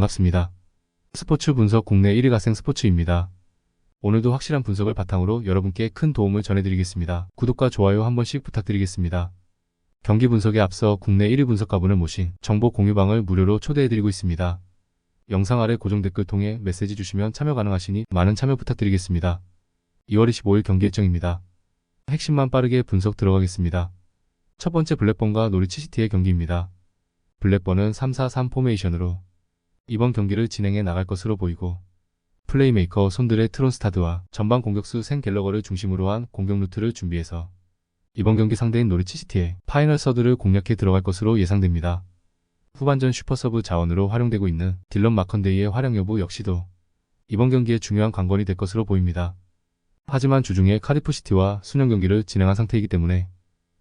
반갑습니다. 스포츠 분석 국내 1위 갓생 스포츠입니다. 오늘도 확실한 분석을 바탕으로 여러분께 큰 도움을 전해드리겠습니다. 구독과 좋아요 한 번씩 부탁드리겠습니다. 경기 분석에 앞서 국내 1위 분석가분을 모신 정보 공유방을 무료로 초대해드리고 있습니다. 영상 아래 고정 댓글 통해 메시지 주시면 참여 가능하시니 많은 참여 부탁드리겠습니다. 2월 25일 경기 일정입니다. 핵심만 빠르게 분석 들어가겠습니다. 첫 번째 블랙번과 노리치시티의 경기입니다. 블랙번은 3-4-3 포메이션으로 이번 경기를 진행해 나갈 것으로 보이고 플레이메이커 손들의 트론스타드와 전방 공격수 생 갤러거를 중심으로 한 공격 루트를 준비해서 이번 경기 상대인 노리치시티의 파이널 서드를 공략해 들어갈 것으로 예상됩니다. 후반전 슈퍼서브 자원으로 활용되고 있는 딜런 마컨데이의 활약 여부 역시도 이번 경기에 중요한 관건이 될 것으로 보입니다. 하지만 주중에 카디프시티와 수년 경기를 진행한 상태이기 때문에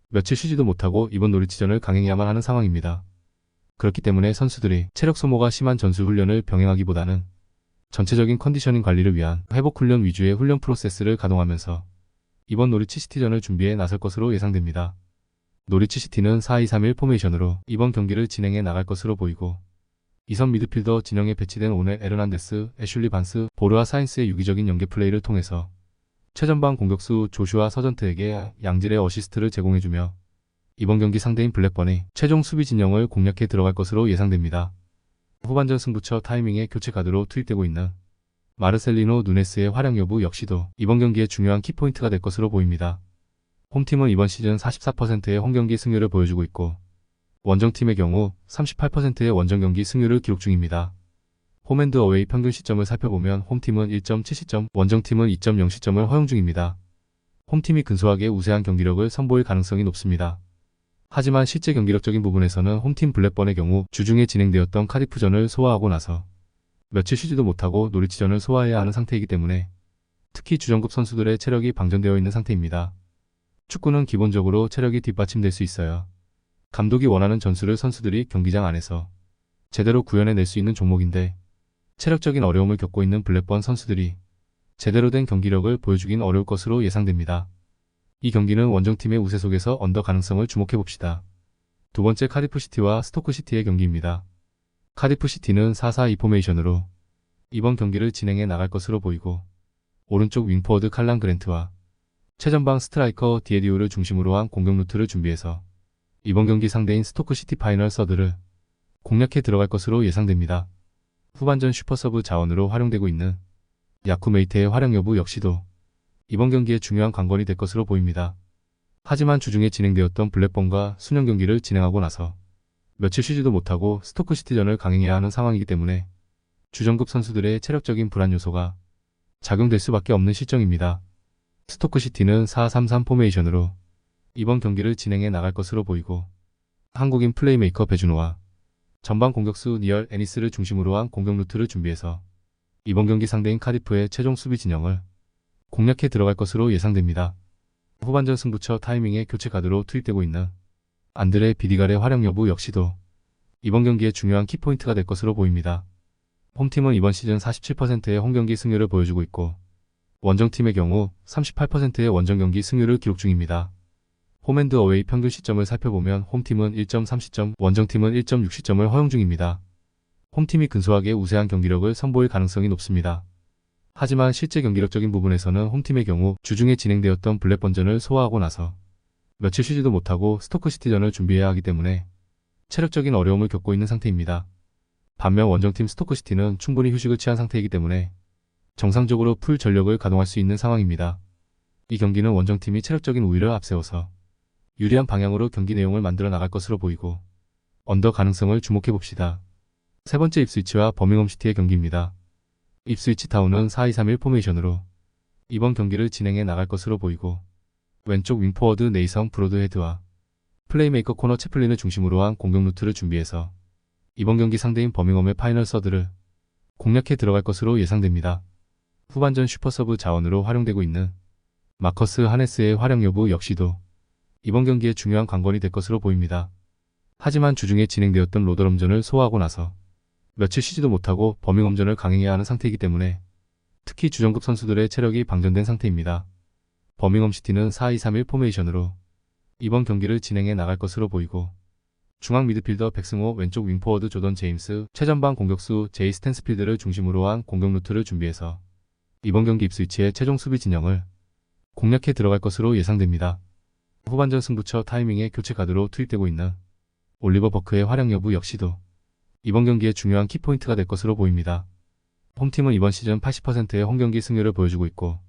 며칠 쉬지도 못하고 이번 노리치전을 강행해야만 하는 상황입니다. 그렇기 때문에 선수들이 체력 소모가 심한 전술 훈련을 병행하기보다는 전체적인 컨디셔닝 관리를 위한 회복 훈련 위주의 훈련 프로세스를 가동하면서 이번 노리치시티전을 준비해 나설 것으로 예상됩니다. 노리치시티는 4-2-3-1 포메이션으로 이번 경기를 진행해 나갈 것으로 보이고 이선 미드필더 진영에 배치된 오넬 에르난데스, 애슐리 반스, 보르아 사인스의 유기적인 연계 플레이를 통해서 최전방 공격수 조슈아 서전트에게 양질의 어시스트를 제공해주며 이번 경기 상대인 블랙번의 최종 수비 진영을 공략해 들어갈 것으로 예상됩니다. 후반전 승부처 타이밍에 교체 카드로 투입되고 있는 마르셀리노 누네스의 활약 여부 역시도 이번 경기의 중요한 키포인트가 될 것으로 보입니다. 홈팀은 이번 시즌 44%의 홈경기 승률을 보여주고 있고 원정팀의 경우 38%의 원정경기 승률을 기록 중입니다. 홈앤드 어웨이 평균 시점을 살펴보면 홈팀은 1.7시점, 원정팀은 2.0시점을 허용 중입니다. 홈팀이 근소하게 우세한 경기력을 선보일 가능성이 높습니다. 하지만 실제 경기력적인 부분에서는 홈팀 블랙번의 경우 주중에 진행되었던 카디프전을 소화하고 나서 며칠 쉬지도 못하고 노리치전을 소화해야 하는 상태이기 때문에 특히 주전급 선수들의 체력이 방전되어 있는 상태입니다. 축구는 기본적으로 체력이 뒷받침될 수 있어요. 감독이 원하는 전술을 선수들이 경기장 안에서 제대로 구현해낼 수 있는 종목인데 체력적인 어려움을 겪고 있는 블랙번 선수들이 제대로 된 경기력을 보여주긴 어려울 것으로 예상됩니다. 이 경기는 원정팀의 우세 속에서 언더 가능성을 주목해봅시다. 두 번째 카디프시티와 스토크시티의 경기입니다. 카디프시티는 4-4-2 포메이션으로 이번 경기를 진행해 나갈 것으로 보이고 오른쪽 윙포워드 칼란 그랜트와 최전방 스트라이커 디에디오를 중심으로 한 공격 루트를 준비해서 이번 경기 상대인 스토크시티 파이널 서드를 공략해 들어갈 것으로 예상됩니다. 후반전 슈퍼서브 자원으로 활용되고 있는 야쿠메이테의 활약 여부 역시도 이번 경기에 중요한 관건이 될 것으로 보입니다. 하지만 주중에 진행되었던 블랙번과 수년 경기를 진행하고 나서 며칠 쉬지도 못하고 스토크시티전을 강행해야 하는 상황이기 때문에 주전급 선수들의 체력적인 불안 요소가 작용될 수밖에 없는 실정입니다. 스토크시티는 4-3-3 포메이션으로 이번 경기를 진행해 나갈 것으로 보이고 한국인 플레이메이커 배준호와 전방 공격수 니얼 애니스를 중심으로 한 공격 루트를 준비해서 이번 경기 상대인 카디프의 최종 수비 진영을 공략해 들어갈 것으로 예상됩니다. 후반전 승부처 타이밍에 교체 카드로 투입되고 있는 안드레 비디갈의 활약 여부 역시도 이번 경기의 중요한 키포인트가 될 것으로 보입니다. 홈팀은 이번 시즌 47%의 홈경기 승률을 보여주고 있고 원정팀의 경우 38%의 원정경기 승률을 기록 중입니다. 홈앤드 어웨이 평균 시점을 살펴보면 홈팀은 1.3시점, 원정팀은 1.6시점을 허용 중입니다. 홈팀이 근소하게 우세한 경기력을 선보일 가능성이 높습니다. 하지만 실제 경기력적인 부분에서는 홈팀의 경우 주중에 진행되었던 블랙번전을 소화하고 나서 며칠 쉬지도 못하고 스토크시티전을 준비해야 하기 때문에 체력적인 어려움을 겪고 있는 상태입니다. 반면 원정팀 스토크시티는 충분히 휴식을 취한 상태이기 때문에 정상적으로 풀 전력을 가동할 수 있는 상황입니다. 이 경기는 원정팀이 체력적인 우위를 앞세워서 유리한 방향으로 경기 내용을 만들어 나갈 것으로 보이고 언더 가능성을 주목해봅시다. 세 번째 입스위치와 버밍엄시티의 경기입니다. 입스위치 타운은 4-2-3-1 포메이션으로 이번 경기를 진행해 나갈 것으로 보이고 왼쪽 윙포워드 네이성 브로드헤드와 플레이메이커 코너 채플린을 중심으로 한 공격 루트를 준비해서 이번 경기 상대인 버밍엄의 파이널 서드를 공략해 들어갈 것으로 예상됩니다. 후반전 슈퍼서브 자원으로 활용되고 있는 마커스 하네스의 활약 여부 역시도 이번 경기에 중요한 관건이 될 것으로 보입니다. 하지만 주중에 진행되었던 로더럼전을 소화하고 나서 며칠 쉬지도 못하고 버밍엄전을 강행해야 하는 상태이기 때문에 특히 주전급 선수들의 체력이 방전된 상태입니다. 버밍엄시티는 4-2-3-1 포메이션으로 이번 경기를 진행해 나갈 것으로 보이고 중앙 미드필더 백승호, 왼쪽 윙포워드 조던 제임스, 최전방 공격수 제이 스탠스필드를 중심으로 한 공격 루트를 준비해서 이번 경기 입스위치의 최종 수비 진영을 공략해 들어갈 것으로 예상됩니다. 후반전 승부처 타이밍에 교체 카드로 투입되고 있는 올리버 버크의 활약 여부 역시도 이번 경기의 중요한 키포인트가 될 것으로 보입니다. 홈팀은 이번 시즌 80%의 홈경기 승률을 보여주고 있고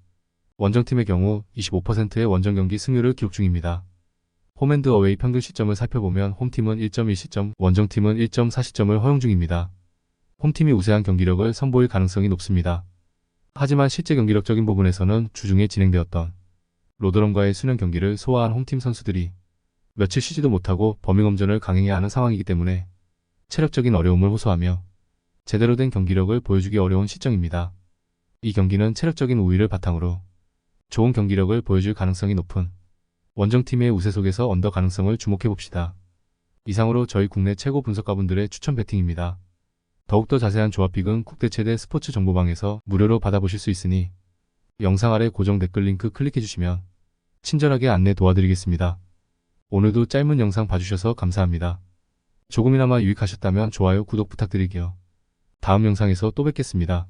원정팀의 경우 25%의 원정 경기 승률을 기록 중입니다. 홈앤드 어웨이 평균 시점을 살펴보면 홈팀은 1.1시점, 원정팀은 1.4시점을 허용 중입니다. 홈팀이 우세한 경기력을 선보일 가능성이 높습니다. 하지만 실제 경기력적인 부분에서는 주중에 진행되었던 로더럼과의 수련 경기를 소화한 홈팀 선수들이 며칠 쉬지도 못하고 버밍엄전을 강행해야 하는 상황이기 때문에 체력적인 어려움을 호소하며 제대로 된 경기력을 보여주기 어려운 시점입니다. 이 경기는 체력적인 우위를 바탕으로 좋은 경기력을 보여줄 가능성이 높은 원정팀의 우세 속에서 언더 가능성을 주목해봅시다. 이상으로 저희 국내 최고 분석가분들의 추천 배팅입니다. 더욱더 자세한 조합픽은 국대 최대 스포츠 정보방에서 무료로 받아보실 수 있으니 영상 아래 고정 댓글 링크 클릭해주시면 친절하게 안내 도와드리겠습니다. 오늘도 짧은 영상 봐주셔서 감사합니다. 조금이나마 유익하셨다면 좋아요, 구독 부탁드릴게요. 다음 영상에서 또 뵙겠습니다.